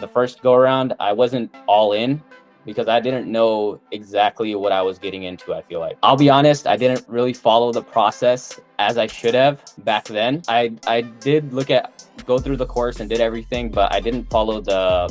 the first go around, I wasn't all in because I didn't know exactly what I was getting into. I feel like, I'll be honest, I didn't really follow the process as I should have back then. I did go through the course and did everything, but I didn't follow the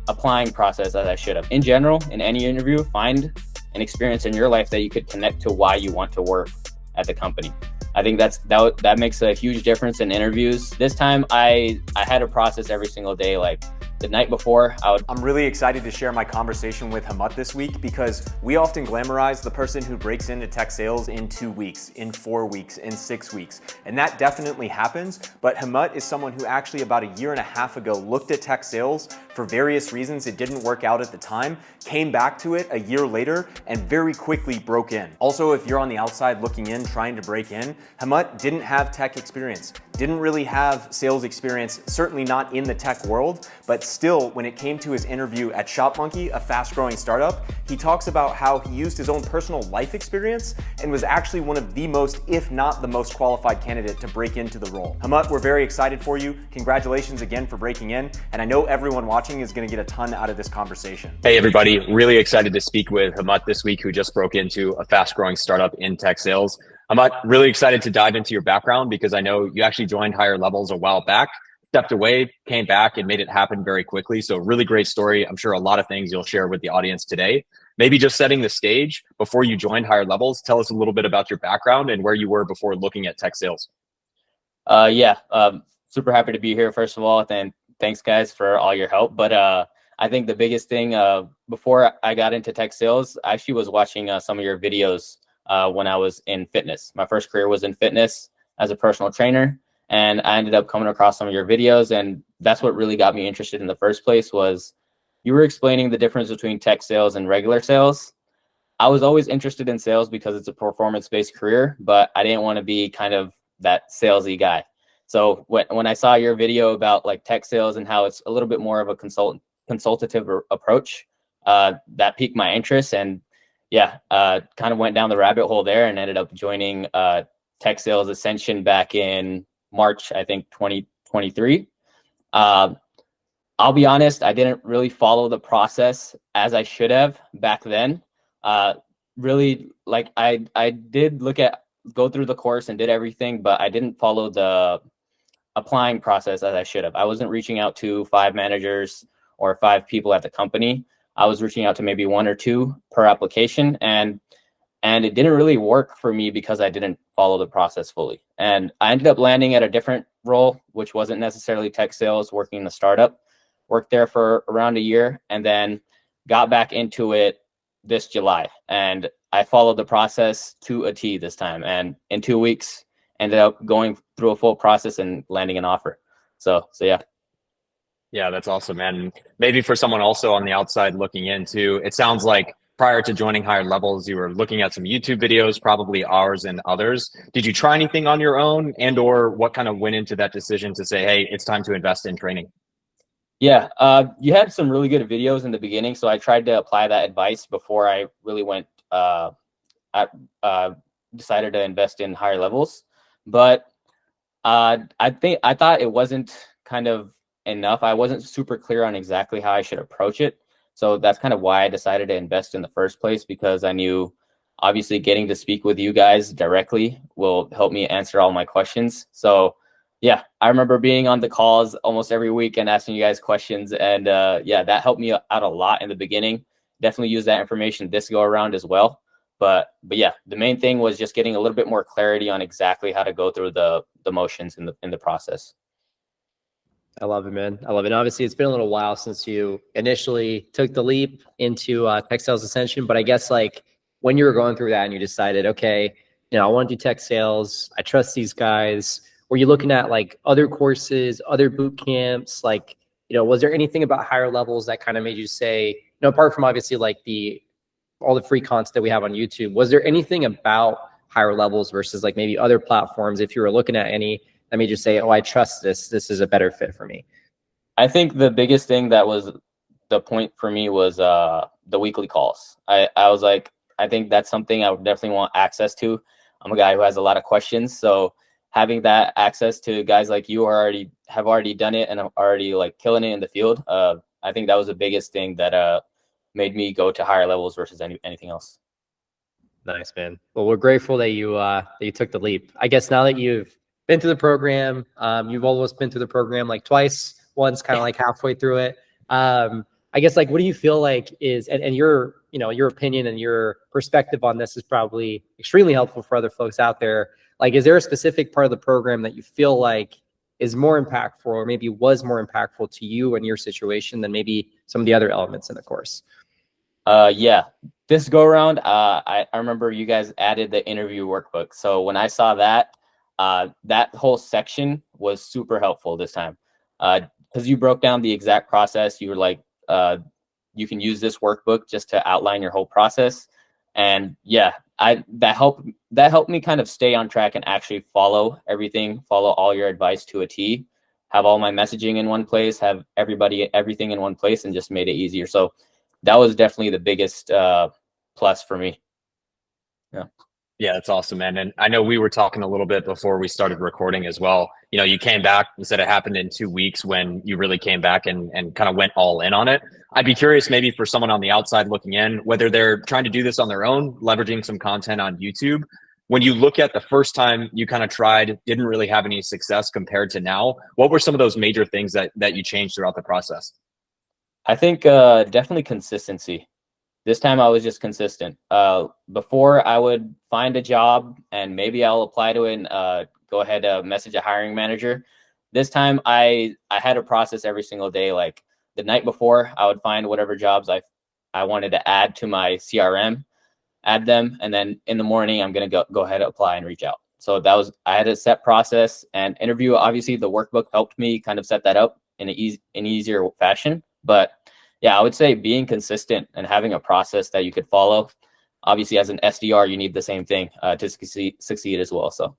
applying process as I should have. In general, in any interview, find an experience in your life that you could connect to why you want to work at the company. I think that makes a huge difference in interviews. This time I had a process every single day. Like the night before, I'm really excited to share my conversation with Himat this week because we often glamorize the person who breaks into tech sales in 2 weeks, in 4 weeks, in 6 weeks. And that definitely happens, but Himat is someone who actually about a year and a half ago looked at tech sales for various reasons. It didn't work out at the time, came back to it a year later, and very quickly broke in. Also, if you're on the outside looking in, trying to break in, Himat didn't have tech experience, didn't really have sales experience, certainly not in the tech world, but still, when it came to his interview at ShopMonkey, a fast-growing startup, he talks about how he used his own personal life experience and was actually one of the most, if not the most qualified candidate to break into the role. Himat, we're very excited for you. Congratulations again for breaking in, and I know everyone watching is gonna get a ton out of this conversation. Hey everybody, really excited to speak with Himat this week, who just broke into a fast-growing startup in tech sales. Himat, really excited to dive into your background because I know you actually joined Higher Levels a while back, stepped away, came back, and made it happen very quickly. So really great story. I'm sure a lot of things you'll share with the audience today. Maybe just setting the stage, before you joined Higher Levels, tell us a little bit about your background and where you were before looking at tech sales. Super happy to be here, first of all, and thanks guys for all your help. But I think the biggest thing before I got into tech sales, I actually was watching some of your videos when I was in fitness. My first career was in fitness as a personal trainer, and I ended up coming across some of your videos, and that's what really got me interested in the first place. Was you were explaining the difference between tech sales and regular sales. I was always interested in sales because it's a performance-based career, but I didn't want to be kind of that salesy guy. So when I saw your video about like tech sales and how it's a little bit more of a consultative approach, that piqued my interest, and kind of went down the rabbit hole there and ended up joining Tech Sales Ascension back in March, I think 2023. I'll be honest, I didn't really follow the process as I should have back then. Really, like I did go through the course and did everything, but I didn't follow the applying process as I should have. I wasn't reaching out to 5 managers or 5 people at the company. I was reaching out to maybe 1 or 2 per application, and it didn't really work for me because I didn't follow the process fully. And I ended up landing at a different role, which wasn't necessarily tech sales, working in a startup. Worked there for around a year and then got back into it this July. And I followed the process to a T this time. And in 2 weeks, ended up going through a full process and landing an offer. So yeah. Yeah, that's awesome, man. Maybe for someone also on the outside looking in too, it sounds like prior to joining Higher Levels, you were looking at some YouTube videos, probably ours and others. Did you try anything on your own, and or what kind of went into that decision to say, hey, it's time to invest in training? Yeah, you had some really good videos in the beginning, so I tried to apply that advice before I really decided to invest in Higher Levels. But I thought it wasn't kind of enough. I wasn't super clear on exactly how I should approach it. So that's kind of why I decided to invest in the first place, because I knew obviously getting to speak with you guys directly will help me answer all my questions. So yeah, I remember being on the calls almost every week and asking you guys questions. And that helped me out a lot in the beginning. Definitely use that information this go around as well. But yeah, the main thing was just getting a little bit more clarity on exactly how to go through the motions in the process. I love it, man. I love it. And obviously, it's been a little while since you initially took the leap into Tech Sales Ascension. But I guess like when you were going through that and you decided, okay, I want to do tech sales. I trust these guys. Were you looking at like other courses, other boot camps? Like, was there anything about Higher Levels that kind of made you say, apart from obviously like all the free content that we have on YouTube, was there anything about Higher Levels versus like maybe other platforms, if you were looking at any, that made you say, oh, I trust this. This is a better fit for me? I think the biggest thing that was the point for me was the weekly calls. I was like, I think that's something I would definitely want access to. I'm a guy who has a lot of questions. So having that access to guys like you who have already done it and are already like killing it in the field, I think that was the biggest thing that made me go to higher levels versus anything else. Nice, man. Well, we're grateful that you took the leap. I guess now that you've been through the program, you've almost been through the program like twice, once kind of like halfway through it. I guess like what do you feel like is and your your opinion and your perspective on this is probably extremely helpful for other folks out there. Like, is there a specific part of the program that you feel like is more impactful or maybe was more impactful to you and your situation than maybe some of the other elements in the course? Yeah, this go around, I remember you guys added the interview workbook. So when I saw that, that whole section was super helpful this time. Because you broke down the exact process. You were like, you can use this workbook just to outline your whole process. And yeah, that helped me kind of stay on track and actually follow everything, follow all your advice to a T, have all my messaging in one place, have everything in one place, and just made it easier. So that was definitely the biggest plus for me. Yeah. Yeah, that's awesome, man. And I know we were talking a little bit before we started recording as well. You know, you came back, you said it happened in 2 weeks when you really came back and kind of went all in on it. I'd be curious maybe for someone on the outside looking in, whether they're trying to do this on their own, leveraging some content on YouTube. When you look at the first time you kind of tried, didn't really have any success compared to now, what were some of those major things that you changed throughout the process? I think definitely consistency. This time I was just consistent. Before I would find a job and maybe I'll apply to it and go ahead message a hiring manager. This time I had a process every single day. Like the night before, I would find whatever jobs I wanted to add to my CRM, add them, and then in the morning I'm gonna go ahead and apply and reach out. So I had a set process, and interview. Obviously, the workbook helped me kind of set that up in an easier fashion, but yeah, I would say being consistent and having a process that you could follow. Obviously, as an SDR, you need the same thing to succeed as well. So,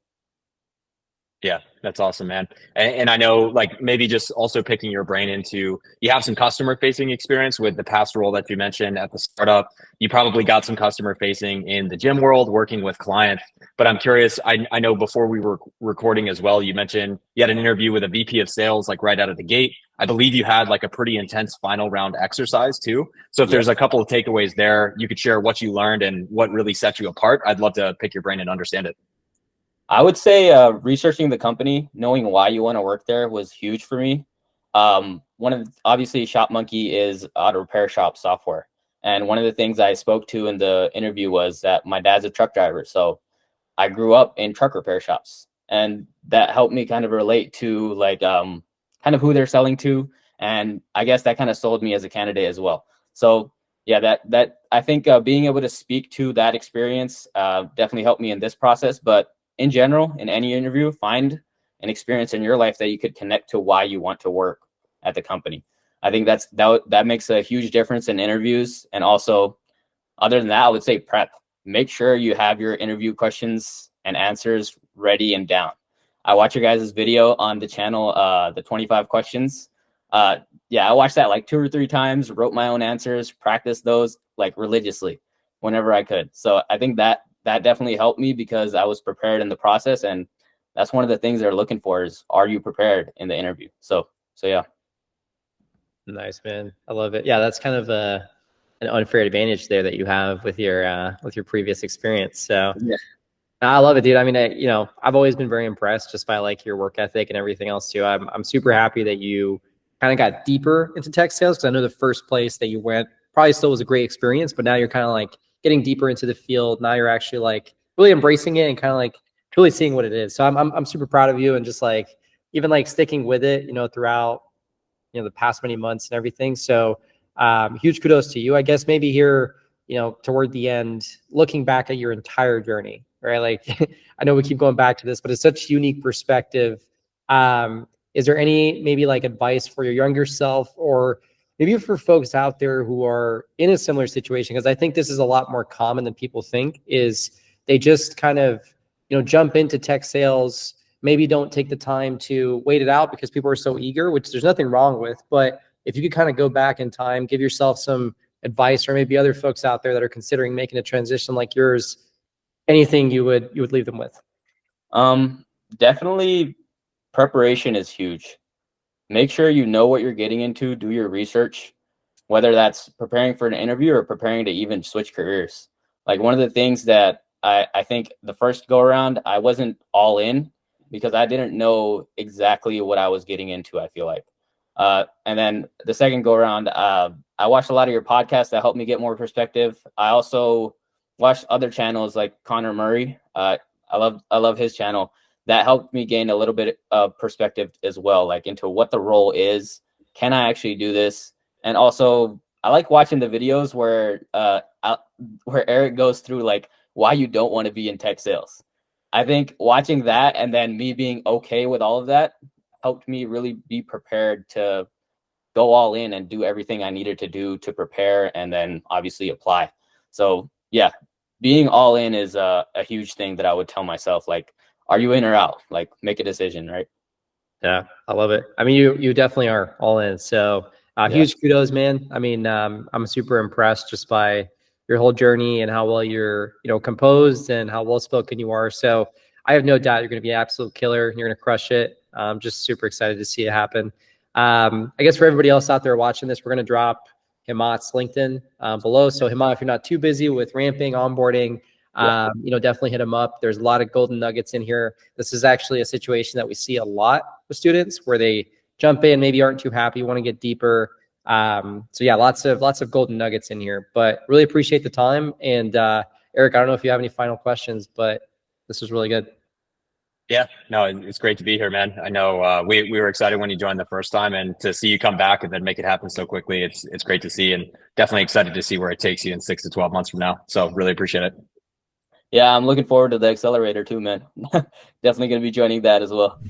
Yeah, that's awesome, man. And I know, like, maybe just also picking your brain into, you have some customer facing experience with the past role that you mentioned at the startup. You probably got some customer facing in the gym world, working with clients. But I'm curious, I know before we were recording as well, you mentioned you had an interview with a VP of sales, like right out of the gate. I believe you had like a pretty intense final round exercise too. So if there's a couple of takeaways there, you could share what you learned and what really set you apart. I'd love to pick your brain and understand it. I would say researching the company, knowing why you want to work there was huge for me. Obviously, Shop Monkey is auto repair shop software. And one of the things I spoke to in the interview was that my dad's a truck driver. So I grew up in truck repair shops. And that helped me kind of relate to like kind of who they're selling to. And I guess that kind of sold me as a candidate as well. So yeah, that I think being able to speak to that experience definitely helped me in this process. But in general, in any interview, find an experience in your life that you could connect to why you want to work at the company. I think that makes a huge difference in interviews. And also, other than that, I would say prep. Make sure you have your interview questions and answers ready and down. I watch your guys' video on the channel, the 25 questions. Yeah, I watched that like 2 or 3 times, wrote my own answers, practiced those like religiously whenever I could. So I think that definitely helped me because I was prepared in the process. And that's one of the things they're looking for is, are you prepared in the interview? So yeah. Nice, man. I love it. Yeah, that's kind of an unfair advantage there that you have with your previous experience. So Yeah. I love it, dude. I mean, I've always been very impressed just by like your work ethic and everything else too. I'm super happy that you kind of got deeper into tech sales because I know the first place that you went probably still was a great experience, but now you're kind of like getting deeper into the field. Now you're actually like really embracing it and kind of like truly seeing what it is. So I'm super proud of you and just like even like sticking with it, throughout the past many months and everything. So huge kudos to you. I guess maybe here, toward the end, looking back at your entire journey, right? Like I know we keep going back to this, but it's such a unique perspective. Is there any maybe like advice for your younger self or maybe for folks out there who are in a similar situation? Because I think this is a lot more common than people think, is they just kind of, jump into tech sales, maybe don't take the time to wait it out because people are so eager, which there's nothing wrong with. But if you could kind of go back in time, give yourself some advice, or maybe other folks out there that are considering making a transition like yours, anything you would leave them with? Definitely preparation is huge. make sure you know what you're getting into, do your research, whether that's preparing for an interview or preparing to even switch careers. Like one of the things that I think the first go around, I wasn't all in because I didn't know exactly what I was getting into, I feel like. And then the second go around, I watched a lot of your podcasts that helped me get more perspective. I also watched other channels like Connor Murray. I love his channel. That helped me gain a little bit of perspective as well, like into what the role is. Can I actually do this? And also, I like watching the videos where Eric goes through like why you don't want to be in tech sales. I think watching that and then me being okay with all of that helped me really be prepared to go all in and do everything I needed to do to prepare and then obviously apply. So yeah, being all in is a huge thing that I would tell myself, like, are you in or out? Like make a decision, right? Yeah, I love it. I mean, you definitely are all in. So Yeah. huge kudos, man. I mean, I'm super impressed just by your whole journey and how well you're, composed and how well spoken you are. So I have no doubt you're going to be an absolute killer. You're going to crush it. I'm just super excited to see it happen. I guess for everybody else out there watching this, we're going to drop Himat's LinkedIn below. So Himat, if you're not too busy with ramping, onboarding, definitely hit him up. There's a lot of golden nuggets in here. This is actually a situation that we see a lot with students where they jump in, maybe aren't too happy, want to get deeper. So yeah, lots of golden nuggets in here, but really appreciate the time. And Eric, I don't know if you have any final questions, but this was really good. Yeah, no, it's great to be here, man. I know we were excited when you joined the first time, and to see you come back and then make it happen so quickly, it's great to see, and definitely excited to see where it takes you in 6 to 12 months from now. So really appreciate it. Yeah, I'm looking forward to the accelerator too, man. Definitely going to be joining that as well.